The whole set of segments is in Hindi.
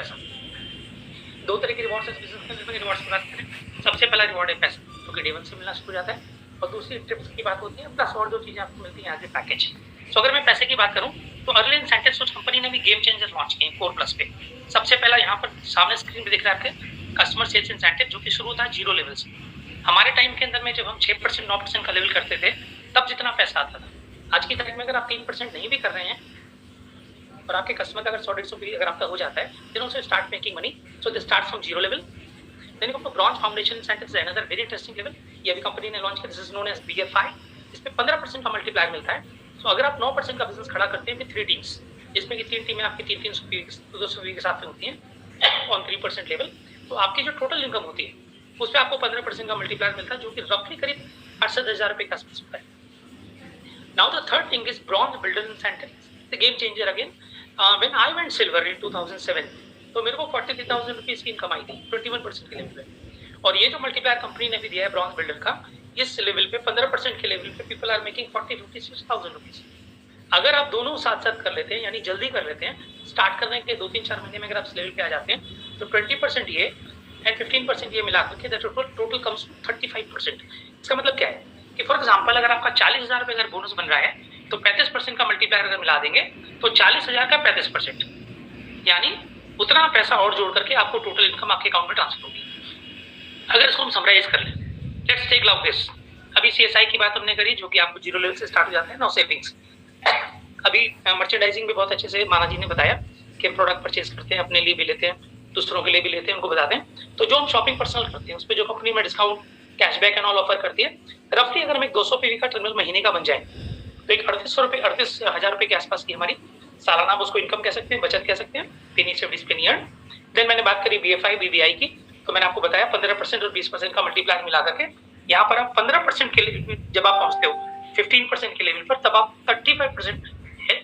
पैसा। दो तरह के रिवॉर्ड्स हैं बिजनेस में, रिवॉर्ड्स की बात करें, सबसे पहला रिवॉर्ड है पैसा, क्योंकि डे वन से मिलना शुरू हो जाता है, और दूसरी ट्रिप्स की बात होती है, प्लस और जो चीजें आपको मिलती हैं एज ए पैकेज। सो अगर मैं पैसे की बात करूं तो अर्ली इंसेंटिव्स कुछ कंपनी ने भी गेम चेंजर लॉन्च किए कोर प्लस पे। सबसे पहला यहाँ पर सामने स्क्रीन पे दिख रहा है आपके कस्टमर सेल्स इंसेंटिव, जो कि शुरू होता है 0 लेवल से। हमारे टाइम के अंदर में जब हम 6% 9% का लेवल करते थे तब जितना पैसा आता था, आज की तारीख में अगर आप 3% नहीं भी कर रहे हैं और आपके कस्टमर का अगर 100-150 भी अगर आपका हो जाता है, then also start making money. So they start from 0 level. Then आपको ब्रॉन्ज फाउंडेशन इंसेंटिव्स है अनदर वेरी इंटरेस्टिंग लेवल, ये भी कंपनी ने लॉन्च किया, this is known as BFI। इसमें 15% का मल्टीप्लायर मिलता है। सो अगर आप 9% का बिजनेस खड़ा करते हैं विद 3 टीम्स, जिसमें कि 3 टीमें आपकी 300 के साथ में होती हैं ऑन 3% लेवल, तो आपकी जो टोटल इनकम होती है उस पर आपको 15% का मल्टीप्लायर मिलता है, जो कि रफली करीब 68,000 रुपये के आसपास होता है। Now the third thing is bronze builder incentive, the game changer again. When I went silver in 2007 तो मेरे को 43,000 रुपीज की इनकम आई थी 21% के लेवल पे, और ये जो मल्टीप्लायर कंपनी ने भी दिया है ब्रॉन्ज बिल्डर का, इस लेवल पे 15% के लेवल पे पीपल आर मेकिंग 56,000 रुपीज। अगर आप दोनों साथ साथ कर लेते हैं, यानी जल्दी कर लेते हैं, स्टार्ट करने के 2-3-4 महीने में अगर आप इस लेवल पे आ जाते हैं, तो 20% ये एंड 15% ये मिला करके टोटल कम्स 35%। इसका मतलब क्या है कि फॉर एग्जाम्पल अगर आपका 40,000 रुपये अगर बोनस बन रहा है तो 35% का मल्टीप्लायर अगर मिला देंगे तो 40,000 का 35%, यानी उतना पैसा और जोड़ करके आपको टोटल इनकम आपके अकाउंट में ट्रांसफर होगी। अगर इसको हम समराइज कर लें, लेट्स टेक लाइक दिस। अभी CSI की बात हमने करी, जो कि आपको 0 लेवल से स्टार्ट हो जाते हैं, नो सेविंग्स। अभी मर्चेंडाइजिंग भी बहुत अच्छे से माना जी ने बताया कि प्रोडक्ट परचेज करते हैं, अपने लिए भी लेते हैं, दूसरों के लिए भी लेते हैं, उनको बताते हैं। तो जो हम शॉपिंग पर्सनल करते हैं उस पर जो कंपनी में discount, cashback and all offer करती है, रफली अगर हम एक 200 PV का टर्मिनल महीने का बन जाए तो एक 38,000 रुपये के आसपास की हमारी सालाना, आप उसको इनकम कह सकते हैं, बचत कह सकते हैं, पेनी सेव्ड पेनी अर्न। देन मैंने बात करी BFI BBI की, तो मैंने आपको बताया 15% और 20% का मल्टीप्लायर मिला करके यहाँ पर आप 15% के लेवल जब आप पहुंचते हो 15% के लेवल पर, तब आप 35%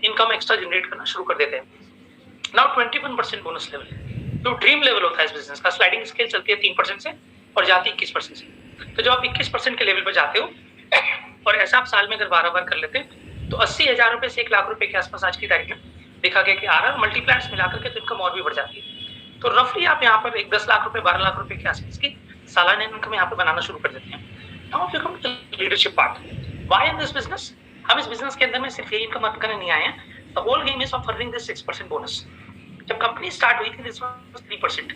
इनकम एक्स्ट्रा जनरेट करना शुरू कर देते हैं। नाउ 21% बोनस लेवल, जो ड्रीम लेवल होता है इस बिजनेस का, स्लाइडिंग स्केल चलती है 3% से और जाती है 21% से। तो जब आप 21% के लेवल पर जाते हो और ऐसा आप साल में अगर 12 बार कर लेते हैं तो 80,000 रुपए से 1 लाख रुपए के आसपास आज की तारीख में देखा गया कि आ रहा है। मल्टीप्लायर्स मिलाकर के तो इनकम और भी बढ़ जाती है। तो रफली आप यहाँ पर 10 लाख रुपए 12 लाख रुपए के आसपास की सालाना इनकम यहाँ पर बनाना शुरू कर देते हैं। Now we come to leadership part. Why in this business? हम इस बिजनेस के अंदर में सिर्फ ये इनकम अर्न करने नहीं आए हैं। The whole game is of earning this 6% bonus. जब कंपनी स्टार्ट हुई थी दिस वाज 3%,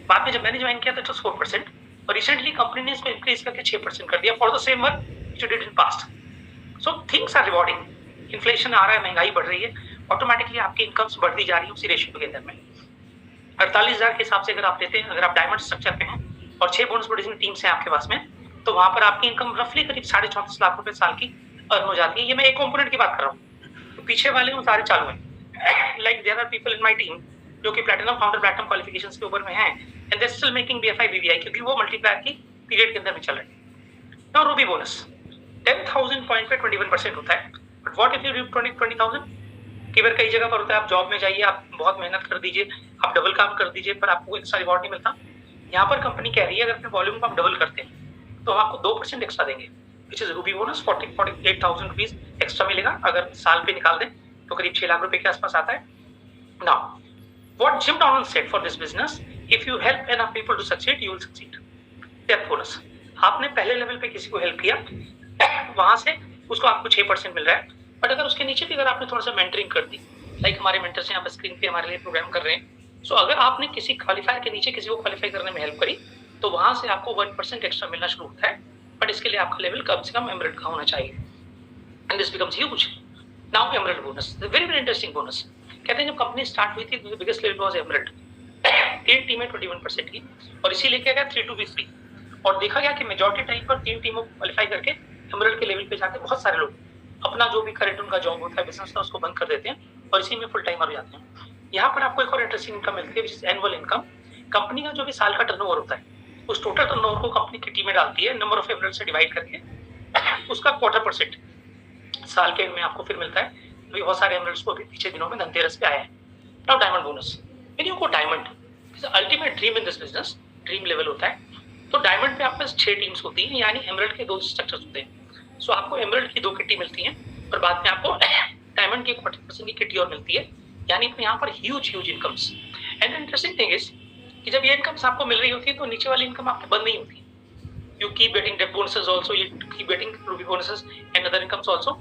बाद में जब मैंने ज्वाइन किया था इट वाज 4%, और रिसेंटली कंपनी ने इसको इंक्रीज करके 6% कर दिया for the same work which you did in past. So things are rewarding. Inflation आ रहा है, महंगाई बढ़ रही है, ऑटोमेटिकली आपकी इनकम्स बढ़ती जा रही है उसी रेशियो के अंदर में। 48,000 के हिसाब से अगर आप लेते हैं, अगर आप डायमंड स्ट्रक्चर पे हैं और 6 बोनस प्रोड्यूसिंग टीम्स हैं आपके पास में, तो वहां पर आपकी इनकम रफली करीब 34.5 लाख रुपए साल की अर्न हो जाती है। ये मैं एक कंपोनेंट की बात कर रहा हूँ, तो पीछे वाले वो सारे चालू हैं। Like there are people in my team जो कि प्लैटिनम फाउंडर प्लैटिनम क्वालिफिकेशंस के ऊपर में हैं, and they still making BFI BBI, क्योंकि वो मल्टीप्लायर की पीरियड के अंदर में चल रहे हैं। नाउ रूबी बोनस 10,000 पॉइंट पे 21% होता है, but what if you do 20,000? कई बार कई जगह पर होता है, आप जॉब में जाइए, आप बहुत मेहनत कर दीजिए, आप डबल काम कर दीजिए, पर आपको एक्स्ट्रा रिवॉर्ड नहीं मिलता। यहाँ पर कंपनी कह रही है अगर अपने वॉल्यूम को आप डबल करते हैं तो हम आपको 2% एक्स्ट्रा देंगे, which is Ruby bonus. 48,000 rupees extra मिलेगा। अगर साल पे निकाल दें तो करीब 6 लाख रुपए के आसपास आता है। Now what Jim Donald said for this business, if you help enough people to succeed you will succeed. Death bonus, आपने पहले लेवल पे किसी को हेल्प किया, वहां से उसको आपको 6% मिल रहा है, बट अगर उसके नीचे भी अगर आपने थोड़ा सा मेंटरिंग कर दी, लाइक हमारे मेंटर्स यहाँ पर स्क्रीन पे हमारे लिए प्रोग्राम कर रहे हैं, सो अगर आपने किसी क्वालिफायर के नीचे किसी को क्वालिफाई करने में हेल्प करी तो वहां से आपको 1% एक्स्ट्रा मिलना शुरू होता है, बट इसके लिए आपका लेवल कम से कम एमरल्ड का होना चाहिए, and this becomes huge. Now emerald bonus, very very interesting bonus. कहते हैं जब कंपनी स्टार्ट हुई थी तो बिगेस्ट लेवल वाज एमरल्ड। 3 टीमें 21% की, और इसी लेके गया 3 to be 3, और देखा गया कि मेजॉरिटी टाइम पर 3 टीमों को क्वालिफाई करके एमरल्ड के लेवल पे जाके बहुत सारे लोग अपना जो भी करंट उनका जॉब होता है, बिजनेस का, उसको बंद कर देते हैं और इसी में फुल टाइम हो जाते हैं। यहाँ पर आपको एक और इंटरेस्टिंग इनकम मिलती है which is annual income. Company का जो भी साल का टर्नओवर होता है उस टोटल टर्नओवर को कंपनी की टीम में डालती है, नंबर ऑफ एमरल्ड से डिवाइड करके उसका 1/4% साल के एंड में आपको फिर मिलता है। तो बहुत सारे एमरल्ड्स को अभी पीछे दिनों में धनतेरस पे आया है। नाउ डायमंड बोनस, यदि को diamond ultimate dream in this business, dream level होता है। तो डायमंड पे आपके पास 6 टीम्स होती हैं, यानी एमरल्ड के 2 स्ट्रक्चर्स होते हैं। सो आपको एमरल्ड की 2 किट्टी मिलती हैं, पर बाद में आपको डायमंड की 40% की किट्टी और मिलती है, यानी यहाँ पर huge incomes. And interesting thing is कि जब ये इनकम्स आपको मिल रही होती है तो नीचे वाली इनकम आपकी बंद नहीं होती. You keep getting debt bonuses also, you keep getting rupee bonuses and other incomes also.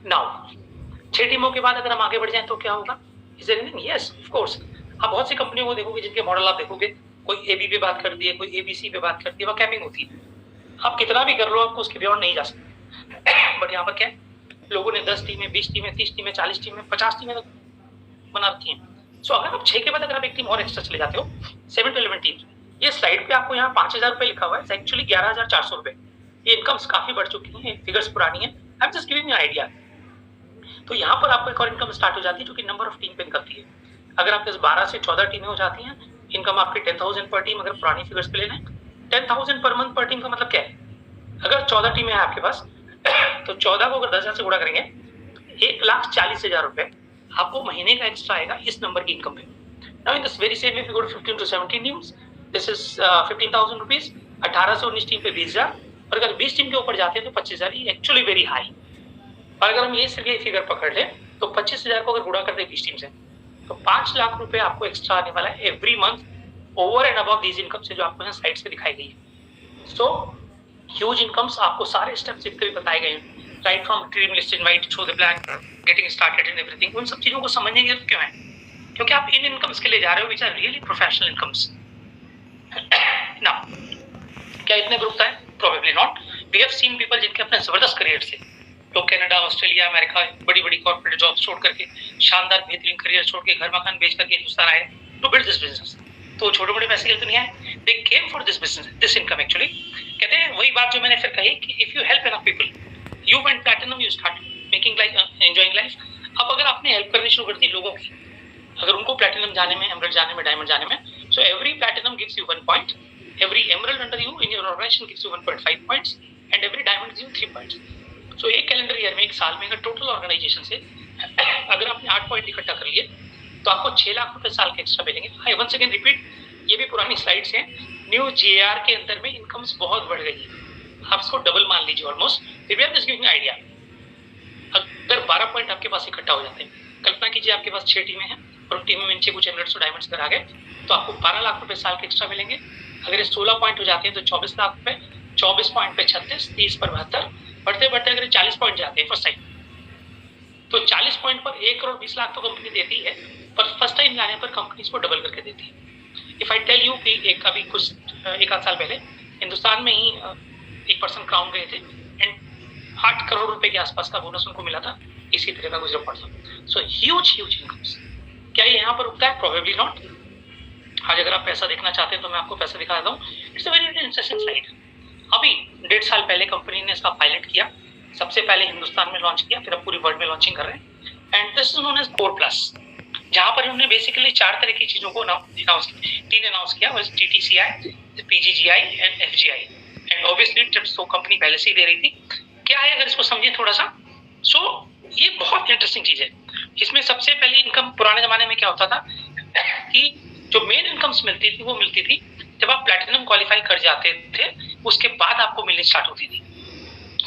Now, 6 टीमों के बाद अगर हम आगे बढ़ जाएं तो क्या होगा? Is there anything? Yes, of course. आप बहुत सी कंपनियों को देखोगे जिनके मॉडल आप देखोगे, कोई एबी पे बात कर दी है, कोई एबीसी पे बात कर दी है, वो कैपिंग होती है. आप कितना भी कर लो आपको उसके बियॉन्ड नहीं जा सकते. बट यहाँ पर क्या है, लोगों ने 10 टीमें, 20 टीमें, 30 टीमें, 40 टीमें, 50 टीमें तक बना रखी हैं. सो अगर आप 6 के बाद अगर आप एक टीम और एक्स्ट्रा चले जाते हो, 7 to 11 टीम, ये स्लाइड पे आपको यहाँ 5,000 रुपए लिखा हुआ है, एक्चुअली 11,400 रुपए. ये इनकम्स काफी बढ़ चुकी हैं, फिगर्स पुरानी है. I am just giving you idea. तो यहाँ पर आपको एक और इनकम स्टार्ट हो जाती है जो कि नंबर ऑफ टीम पे निकलती है. अगर आपके 12 से 14 टीमें हो जाती हैं, इनकम आपकी 10,000 पर टीम. अगर पुरानी फिगर्स पे लेना है, 10,000 पर मंथ पर टीम का मतलब क्या है? अगर 14 टीमें हैं आपके पास तो 14 को अगर 10,000 से गुणा करेंगे, 1,40,000 रुपए आपको महीने का एक्स्ट्रा आएगा इस नंबर की इनकम पे. Now in this very same if you go to 15 to 17 teams, this is 15,000 rupees. 18 से 19 टीम पे 20,000, और अगर 20 टीम के ऊपर जाते हैं तो 25,000. ये एक्चुअली वेरी हाई. और अगर हम ये सिर्फ ये फिगर पकड़ लें तो 25,000 को अगर गुणा करते हैं 20 टीम से तो 5 लाख रुपए आपको एक्स्ट्रा आने वाला है every month over and above these income से जो आपको यहाँ साइड्स पे दिखाई गई है. सो ह्यूज इनकम्स आपको सारे स्टेप्स जितने भी बताए गए हैं, right from dream list, invite, show the plan, getting started and everything, उन सब चीजों को समझने की जरूरत क्यों है? क्योंकि आप इन इनकम्स के लिए जा रहे हो which are really professional incomes. Now क्या इतने ग्रुप है? Probably not. We have seen people जिनके अपने जबरदस्त करियर से, लोग कनाडा, ऑस्ट्रेलिया, अमेरिका, बड़ी बड़ी कॉर्पोरेट जॉब्स छोड़ करके, शानदार बेहतरीन करियर छोड़ के, घर मकान बेच करके हिंदुस्तान आए टू बिल्ड दिस बिजनेस. तो छोटे मोटे पैसे के लिए तो नहीं आए, they came for this business, this income. Actually कहते हैं वही बात जो मैंने फिर कही कि if you help enough people, you went platinum, you start making life, enjoying life. अब अगर आपने हेल्प करनी शुरू कर दी लोगों की, अगर उनको प्लैटिनम जाने में, एमरल्ड जाने में, डायमंड जाने में, so every platinum gives you 1 point, every emerald under you in your organization gives you 1.5 points and every diamond gives you 3 points. So एक कैलेंडर ईयर में, एक साल में, अगर टोटल ऑर्गेनाइजेशन से अगर आपने 8 पॉइंट इकट्ठा कर लिए तो आपको 6 लाख रुपए साल के एक्स्ट्रा मिलेंगे. आई वंस अगेन रिपीट, ये भी पुरानी स्लाइड्स हैं. न्यू जीएआर के अंदर में इनकम्स बहुत बढ़ गई है, आप इसको डबल मान लीजिए almost. We are just giving idea. अगर 12 पॉइंट आपके पास इकट्ठा हो जाते हैं, कल्पना कीजिए आपके पास 6 टीमें हैं और टीमों में नीचे कुछ एमरल्ड्स और डायमंड्स अगर आ गए तो आपको 12 लाख रुपए साल के एक्स्ट्रा मिलेंगे. अगर ये 16 पॉइंट हो जाते हैं तो 24 लाख रुपए, 24 पॉइंट पे 36, 30 पर 72, बढ़ते बढ़ते अगर 40 पॉइंट जाते हैं फर्स्ट टाइम तो 40 पॉइंट पर 1 करोड़ 20 लाख तो कंपनी देती है, पर फर्स्ट टाइम जाने पर कंपनी इसको डबल करके देती है. इफ आई टेल यू कि एक आध साल पहले हिंदुस्तान में ही एक पर्सन क्राउन गए थे एंड 8 करोड़ रुपए के आसपास का बोनस उनको मिला था इसी तरह का गुजर पड़ा. So huge incomes. क्या ये यहाँ पर रुकता है? Probably not. आज अगर आप पैसा देखना चाहते हैं तो मैं आपको पैसा दिखा देता हूँ. It's a very interesting slide. अभी 1.5 साल पहले कंपनी ने इसका पायलट किया, सबसे पहले हिंदुस्तान में लॉन्च किया, फिर अब पूरी वर्ल्ड में लॉन्चिंग कर रहे हैं. And this is known as core plus, जहां पर उन्होंने बेसिकली 4 तरह की चीजों को अनाउंस किया. टीटीसीआई, पीजीजीआई एंड एफजीआई. एंड ऑब्वियसली टिप्स तो कंपनी पहले से ही दे रही थी. क्या है अगर इसको समझे थोड़ा सा, सो ये बहुत इंटरेस्टिंग चीज है. इसमें सबसे पहली इनकम पुराने जमाने में क्या होता था कि जो मेन इनकम्स मिलती थी वो मिलती थी जब आप प्लैटिनम क्वालिफाई कर जाते थे, उसके बाद आपको मिलनी स्टार्ट होती थी.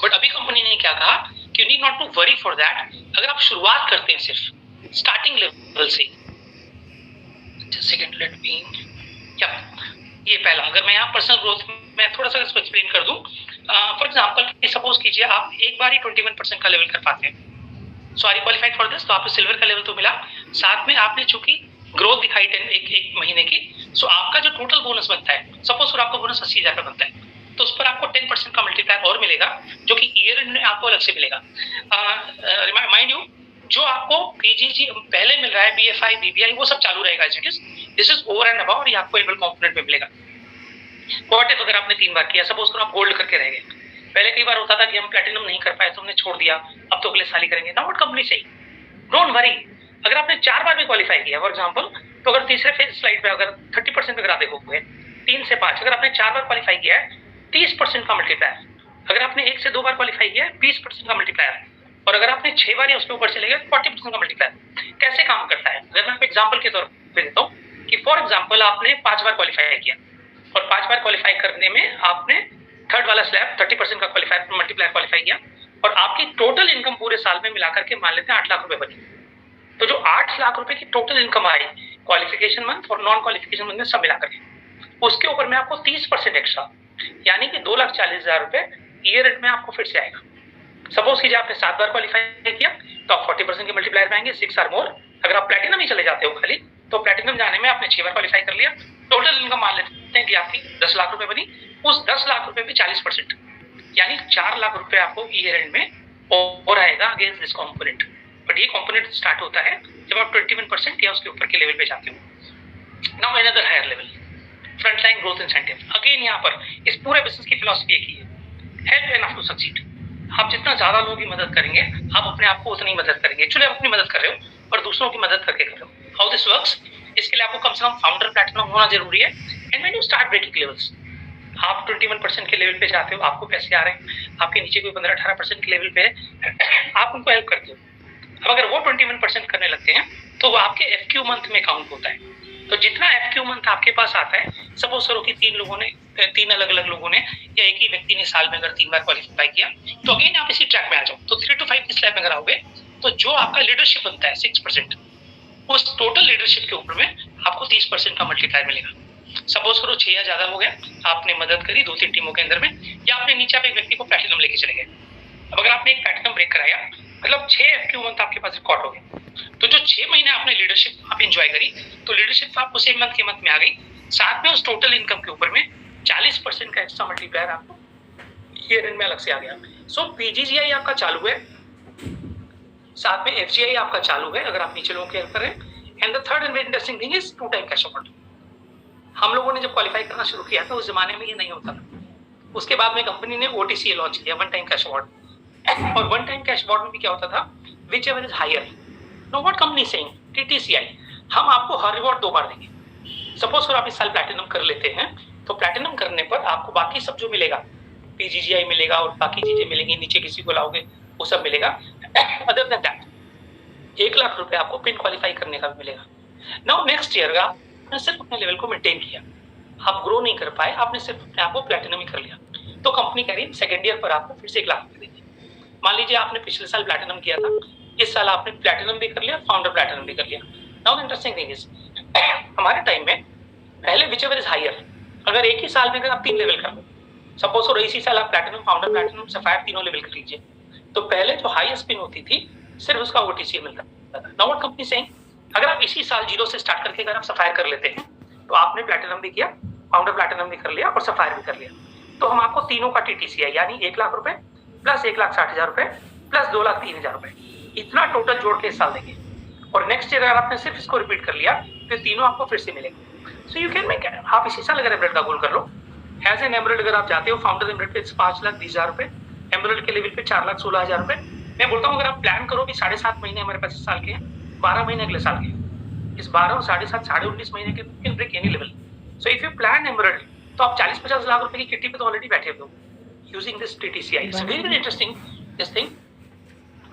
बट अभी कंपनी ने क्या कहा कि you need not to worry for that. अगर आप शुरुआत करते हैं सिर्फ स्टार्टिंग लेवल से, सेकंड लेट मी, क्या ये पहला, अगर मैं यहाँ पर्सनल ग्रोथ में थोड़ा सा इसको एक्सप्लेन कर दूं. फॉर एग्जांपल सपोज कीजिए आप एक बार ही 21% का लेवल कर पाते हैं, so are you qualified for this. तो आपको सिल्वर का लेवल तो मिला, साथ में आपने चूंकि ग्रोथ दिखाई एक महीने की, सो आपका जो टोटल बोनस बनता है, सपोज फिर आपका बोनस 80,000 का बनता है, तो उस पर आपको 10% का मल्टीप्लायर और मिलेगा जो कि ईयर एंड में आपको अलग से मिलेगा. माइंड यू, जो आपको पीजीजी पहले मिल रहा है, बीएफआई, बीबीआई, वो सब चालू रहेगा as it is. This is over and about, ये आपको एनुअल कंपोनेंट में मिलेगा. व्हाट इफ अगर आपने 3 बार किया, सपोज करो आप गोल्ड करके रह गए. पहले कई बार होता था कि हम प्लैटिनम नहीं कर पाए तो हमने छोड़ दिया, अब तो अगले साल ही करेंगे. नाउ व्हाट कंपनी से, डोंट वरी. अगर आपने 4 बार भी क्वालिफाई किया फॉर एग्जांपल, तो अगर तीसरे फेज स्लाइड पे अगर 30% अगर आप देखोगे, 3 से 5, अगर आपने 4 बार क्वालिफाई किया है 30% का मल्टीप्लायर. अगर आपने 1 से 2 बार क्वालिफाई किया है 20% का मल्टीप्लायर. और अगर आपने 6 बार या उसके ऊपर चले गए 40% का मल्टीप्लायर. कैसे काम करता है अगर मैं आपको एग्जाम्पल के तौर पर देता हूँ कि फॉर एग्जाम्पल आपने 5 बार क्वालिफाई किया और 5 बार क्वालिफाई करने में आपने थर्ड वाला स्लैब 30% का क्वालिफाई मल्टीप्लायर क्वालिफाई किया और आपकी टोटल इनकम पूरे साल में मिलाकर के मान लेते हैं 8 लाख रुपए बनी. तो जो 8 लाख रुपए की टोटल इनकम आई, क्वालिफिकेशन मंथ और नॉन क्वालिफिकेशन मंथ में सब मिला करके, उसके ऊपर में आपको 30% एक्स्ट्रा, यानी कि 2,40,000 रुपए ईयर एंड में आपको फिर से आएगा। सपोज कीजिए आपने 7 बार क्वालिफाई किया तो आप 40% के मल्टीप्लायर में आएंगे, 6 आर मोर। अगर आप प्लेटिनम ही चले जाते हो खाली, तो प्लेटिनम जाने में आपने 6 बार क्वालिफाई कर लिया, टोटल इनकम मान लेते हैं कि आपकी 10 लाख रुपए बनी। उस 10 लाख रुपए पे 40%, यानी 4 लाख रुपए आपको ईयर एंड में और आएगा अगेंस्ट दिस कॉम्पोनेंट। बट ये कॉम्पोनेंट स्टार्ट होता है जब आप 21% या उसके ऊपर के लेवल पे जाते हो। Now another higher level, frontline growth incentive. Again यहाँ पर इस पूरे बिजनेस की फिलॉसफी एक ही है, हेल्प एनफ टू सक्सीड। आप जितना ज्यादा लोगों की मदद करेंगे, आप अपने आप को उतनी मदद करेंगे। एक्चुअली आप अपनी मदद कर रहे हो और दूसरों की मदद करके कर रहे हो। हाउ दिस वर्क्स, इसके लिए आपको कम से कम फाउंडर प्लेटिनम होना जरूरी है। And when you start breaking levels, आप 21% के लेवल पे जाते हो, आपको पैसे आ रहे हैं, आपके नीचे कोई 15-18% के लेवल पे है, आप उनको हेल्प करते हो। अब अगर वो 21% करने लगते हैं तो वो आपके FQ मंथ में काउंट होता है। तो जितना FQ मंथ आपके पास आता है, सपोज करो कि 3 अलग अलग लोगों ने या एक ही व्यक्ति ने साल में अगर 3 बार क्वालिफाई किया, तो अगेन आप इसी ट्रैक में आ जाओ। तो 3 to 5 की स्लैब में अगर आओगे तो जो आपका लीडरशिप बनता है 6%, उस टोटल लीडरशिप के ऊपर में आपको 30% का मल्टीप्लायर मिलेगा। सपोज करो 6 या ज्यादा हो गया, आपने मदद करी 2-3 टीमों के अंदर में, या आपने नीचे एक व्यक्ति को प्लैटिनम लेके चले गए। अब अगर आपने एक प्लैटिनम ब्रेक कराया, मतलब 6 FQ मंथ आपके पास रिकॉर्ड हो गए। तो जो 6 महीने आपने लीडरशिप आप एंजॉय करी, तो लीडरशिप आपको सेम मंथ के मंथ में आ गई। साथ में उस टोटल इनकम के ऊपर में 40% का एक्स्ट्रा मल्टीप्लायर आपको ईयर एंड में अलग से आ गया। सो PGGI आपका चालू है, साथ में FGI आपका चालू है अगर आप नीचे लोगों की हेल्प करें। And the third and very interesting thing is 2 time cash award. हम लोगों ने जब क्वालिफाई करना शुरू किया था उस जमाने में ये नहीं होता था। उसके बाद में कंपनी ने OTCA लॉन्च किया, 1 टाइम कैश अवार्ड। और 1 टाइम कैश अवार्ड में भी क्या होता था, whichever is higher. No what company saying, TTCI, हम आपको हर रिवॉर्ड 2 बार देंगे। सपोज अगर आप इस साल प्लैटिनम कर लेते हैं, तो प्लैटिनम करने पर आपको बाकी सब जो मिलेगा, PGGI मिलेगा और बाकी चीजें मिलेंगी, नीचे किसी को लाओगे वो सब मिलेगा। अदर देन दैट 1 लाख रुपए आपको पिन क्वालिफाई करने का भी मिलेगा। नाउ नेक्स्ट ईयर आपने सिर्फ अपने लेवल को मेंटेन किया, आप ग्रो नहीं कर पाए, आपने सिर्फ अपने आप को प्लैटिनम ही कर लिया, तो कंपनी कह रही है सेकेंड ईयर पर आपको फिर से 1 लाख रुपए देगी। मान लीजिए आपने पिछले साल प्लैटिनम किया था, इस साल आपने प्लैटिनम भी कर लिया, फाउंडर प्लैटिनम भी कर लिया। नाउ इंटरेस्टिंग थिंग इज, हमारे टाइम में पहले विच एवर इज हायर, अगर एक ही साल में अगर आप 3 लेवल कर लो, सपोज और इसी साल आप प्लैटिनम, फाउंडर प्लैटिनम, सफायर तीनों लेवल कर लीजिए, तो पहले जो हाईएस्ट पिन होती थी सिर्फ उसका OTCA मिलता था। नाउ व्हाट कंपनी सेइंग, अगर आप इसी साल 0 से स्टार्ट करके अगर आप सफायर कर लेते हैं, तो आपने प्लैटिनम भी किया, फाउंडर प्लैटिनम भी कर लिया और सफायर भी कर लिया, तो हम आपको तीनों का TTCI यानी 1 लाख रुपए प्लस 1,60,000 रुपए प्लस 2,03,000 रुपए, इतना टोटल जोड़ के इस साल देंगे। और नेक्स्ट ईयर अगर आपने सिर्फ इसको रिपीट कर लिया तो तीनों आपको फिर से मिलेंगे। सो यू कैन मेक, आप इसी साल अगर एमरेल्ड का गोल कर लो, एज एन एमरेल्ड अगर आप जाते हो फाउंडर एमरेल्ड पे 5,20,000 रुपए, एमरेल्ड के लेवल पे 4,16,000 रुपए। मैं बोलता हूँ अगर आप प्लान करो भी 7.5 महीने हमारे पास इस साल के हैं, 12 महीने अगले साल के, इस 12 और 7.5 19 महीने के can break any level. So if you plan emerald, तो आप 40-50 लाख रुपए की किट्टी पे तो ऑलरेडी बैठे हो using this TTCI। It's very interesting this thing.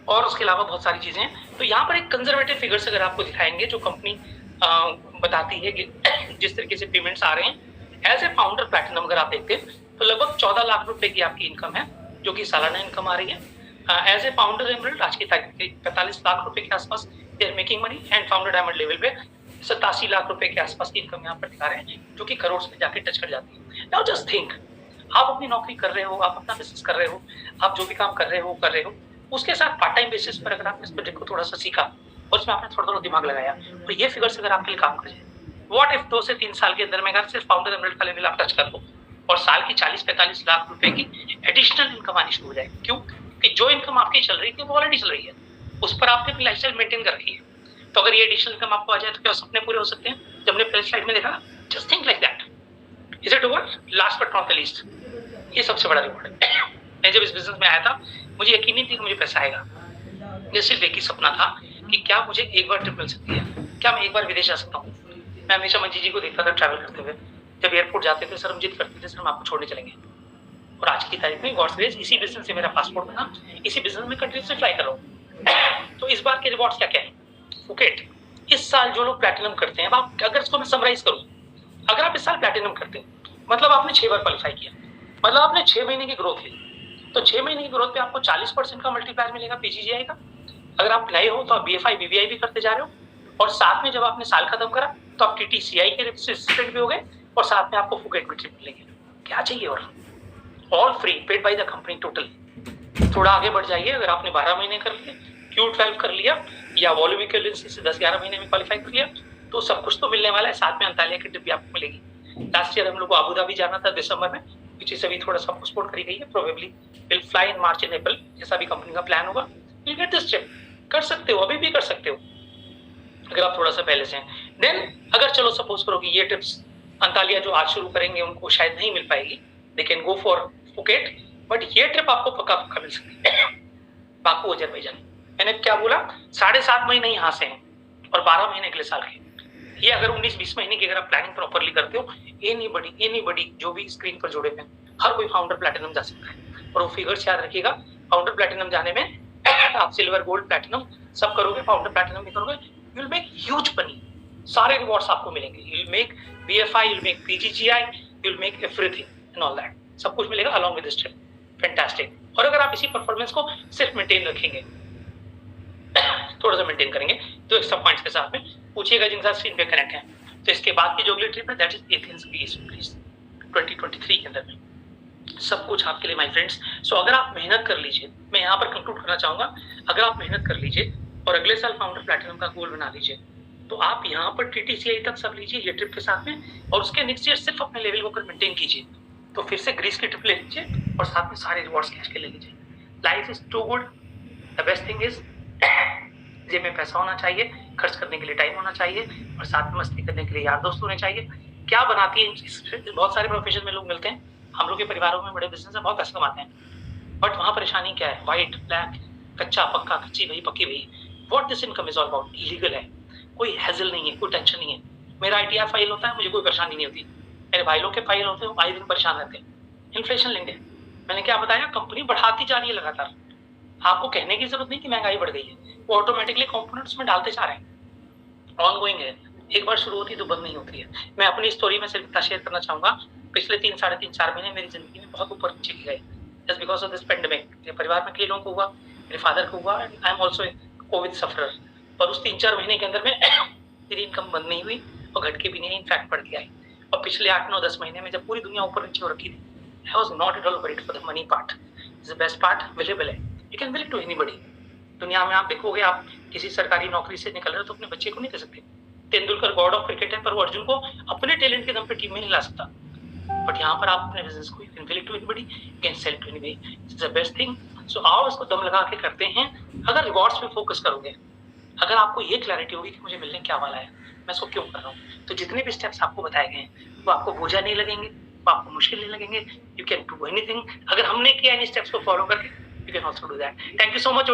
और उसके अलावा बहुत सारी चीजें हैं। तो यहाँ पर एक कंजर्वेटिव फिगर्स अगर आपको दिखाएंगे जो कंपनी बताती है कि जिस तरीके से पेमेंट्स आ रहे हैं एज ए फाउंडर प्लैटिनम, अगर आप देखते हैं तो लगभग 14 लाख रुपए की आपकी इनकम है, जो कि सालाना इनकम आ रही है। एज ए फाउंडर एमरेल्ड आज की तारीख में 45 लाख रुपए के आसपास they are making money, and founder diamond level पे 87 लाख रुपए के आसपास की इनकम यहाँ पर दिखा रहे हैं, जो कि करोड़ में जाके टच कर जाती है। नाउ जस्ट थिंक, आप अपनी नौकरी कर रहे हो, आप अपना बिजनेस कर रहे हो, आप जो भी काम कर रहे हो, उसके साथ पार्ट टाइम बेसिस पर अगर आपने इस प्रोजेक्ट को थोड़ा सा सीखा और उसमें आपने थोड़ा दिमाग लगाया, तो ये फिगर्स अगर आपके लिए काम कर जाए, व्हाट इफ 2 से 3 साल के अंदर में अगर सिर्फ फाउंडर एमरेल्ड का लेवल आप टच कर लो और साल की 40-45 लाख रुपए की एडिशनल इनकम आनी शुरू हो जाए। क्यों? कि जो इनकम आपकी चल रही थी वो ऑलरेडी चल रही है, उस पर आपने अपनी लाइफस्टाइल मेंटेन कर रखी है। तो अगर ये एडिशनल इनकम आपको आ जाए तो क्या सपने पूरे हो सकते हैं? जब हमने पहले स्लाइड में देखा, just think like that. Is it over? Last but not the least, ये सबसे बड़ा रिवॉर्ड है। मैं जब इस बिजनेस में आया था मुझे यकीन नहीं थी कि मुझे पैसा आएगा। ये सिर्फ एक ही सपना था कि क्या मुझे एक बार ट्रिप मिल सकती है, क्या मैं एक बार विदेश जा सकता हूँ। मैं हमेशा मंजी जी को देखता था ट्रैवल करते हुए, जब एयरपोर्ट जाते थे सर हम जिद करते थे सर हम आपको छोड़ने चलेंगे। और आज की तारीख में गॉड्स ग्रेस इसी बिजनेस से मेरा पासपोर्ट बना, इसी बिजनेस में कंट्री से फ्लाई कर रहा हूँ। तो इस बार के रिवॉर्ड्स क्या क्या है? फुकेट। इस साल जो लोग प्लैटिनम करते हैं, आप अगर इसको मैं समराइज करूँ, अगर आप इस साल प्लैटिनम करते हैं मतलब आपने 6 बार क्वालिफाई किया, मतलब आपने 6 महीने की ग्रोथ ली, तो 6 महीने की ग्रोथ पे आपको 40% का मल्टीप्लायर मिलेगा PGGI का। अगर आप नए हो तो आप BFI BBI भी करते जा रहे हो, और साथ में जब आपने साल खत्म करा तो आप TTCI के रेसिडेंट भी हो गए और साथ में आपको फुकेट में ट्रिप मिलेंगे। क्या चाहिए और? All free, paid by the company total. थोड़ा आगे बढ़ जाइए, अगर आपने 12 महीने कर लिए, Q12 कर लिया या वॉल्यूम इक्विवेलेंसी से 10-11 महीने में क्वालिफाई कर लिया, तो सब कुछ तो मिलने वाला है। साथ में अंतालिया की ट्रिप भी आपको मिलेगी। लास्ट ईयर हम लोग को अबू धाबी जाना था दिसंबर में, विच इज अभी थोड़ा सा पोस्टपोन करी गई है। प्रोबेबली विल फ्लाई इन मार्च इन अप्रैल, जैसा भी कंपनी का प्लान होगा। Will get this trip. कर सकते हो, अभी भी कर सकते हो अगर आप थोड़ा सा पहले से हैं। देन अगर चलो सपोज करो कि ये ट्रिप्स अंतालिया जो आज शुरू करेंगे उनको शायद नहीं मिल पाएगी, they can go for Phuket, but ये ट्रिप आपको पक्का मिल सकती है। बाकू अजरबैजान, मैंने क्या बोला, 7.5 महीने यहाँ से हैं और 12 महीने अगले साल के। ये अगर 19-20 महीने की अगर आप प्लानिंग प्रॉपरली करते हो, एनीबडी जो भी स्क्रीन पर जुड़े हैं, हर कोई फाउंडर प्लैटिनम जा सकता है। और वो फिगर्स याद रखिएगा, फाउंडर प्लैटिनम जाने में आप सिल्वर गोल्ड प्लैटिनम सब करोगे, फाउंडर प्लैटिनम भी करोगे, you will make huge money. सारे रिवॉर्ड्स आपको मिलेंगे। You will make BFI, you will make PGGI, you will make everything and all that, सब कुछ मिलेगा along with this trip. Fantastic. और अगर आप इसी परफॉर्मेंस को सिर्फ मेंटेन रखेंगे, थोड़ा सा मेंटेन करेंगे, तो एक्स्ट्रा पॉइंट्स के साथ में पूछिएगा जिनके साथ स्क्रीन पे कनेक्ट है। तो इसके बाद की जो अगली ट्रिप है दैट इज एथेंस ग्रीस 2023 के अंदर में सब कुछ आपके लिए माय फ्रेंड्स। सो अगर आप मेहनत कर लीजिए, मैं यहाँ पर कंक्लूड करना चाहूंगा, अगर आप मेहनत कर लीजिए और अगले साल फाउंडर प्लैटिनम का गोल बना लीजिए, तो आप यहाँ पर TTCI तक सब लीजिए ये ट्रिप के साथ में, और उसके नेक्स्ट ईयर सिर्फ अपने लेवल को अगर मेंटेन कीजिए, तो फिर से ग्रीस की ट्रिप ले लीजिए और साथ में सारे रिवॉर्ड्स कैश के ले लीजिए। Life is too good. The best thing is जेब में पैसा होना चाहिए, खर्च करने के लिए टाइम होना चाहिए, और साथ में मस्ती करने के लिए यार दोस्त होने चाहिए। क्या बनाती है, बहुत सारे प्रोफेशन में लोग मिलते हैं, हम लोग के परिवारों में बड़े बिजनेस में बहुत पैसा कमाते हैं, बट वहाँ परेशानी क्या है, व्हाइट ब्लैक, कच्चा पक्का, कच्ची भई पक्की भई, what this income is all about. Illegal है, कोई हैजल नहीं है, कोई टेंशन नहीं है। मेरा ITR फाइल होता है, मुझे कोई परेशानी नहीं होती। मेरे भाई लोग के फाइल होते हैं, 5 दिन परेशान रहते हैं। इन्फ्लेशन लेंगे, मैंने क्या बताया, कंपनी बढ़ाती जा रही है लगातार। आपको कहने की जरूरत नहीं कि महंगाई बढ़ गई है, वो ऑटोमेटिकली कंपोनेंट्स में डालते जा रहे हैं, ऑनगोइंग है, एक बार शुरू होती है तो बंद नहीं होती है। मैं अपनी स्टोरी में सिर्फ इतना शेयर करना चाहूंगा, पिछले 3-3.5 महीने मेरी जिंदगी में बहुत ऊपर नीचे गए just because of this pandemic. मेरे परिवार में कई लोगों को हुआ, मेरे फादर को हुआ, and I am also Covid sufferer. पर उस 3-4 महीने के अंदर में मेरी इनकम बंद नहीं हुई और घटके भी नहीं, इनफैक्ट बढ़ गया है। और पिछले 8-9-10 महीने में जब पूरी दुनिया ऊपर नीचे हो रखी थी, I was not at all worried for the money part. The best part available है, you can bill it to anybody. दुनिया में आप देखोगे, आप किसी सरकारी नौकरी से निकल रहे हो तो अपने बच्चे को नहीं दे सकते। तेंदुलकर गॉड ऑफ क्रिकेट है, पर वो अर्जुन को अपने टैलेंट के दम पे टीम में नहीं ला सकता। बट यहाँ पर आप अपने बिजनेस को, you can bill it to anybody, you can sell to anybody, it's the best thing. So आओ इसको दम लगा के करते हैं। अगर रिवॉर्ड्स पे फोकस करोगे, अगर आपको ये क्लैरिटी होगी कि मुझे मिलने क्या वाला है, मैं इसको क्यों कर रहा हूँ, तो जितने भी स्टेप्स आपको बताए गए हैं वो आपको बोझा नहीं लगेंगे, वो आपको मुश्किल नहीं लगेंगे। You can do anything. अगर हमने किया इन स्टेप्स को फॉलो करके, you can also do that. Thank you so much.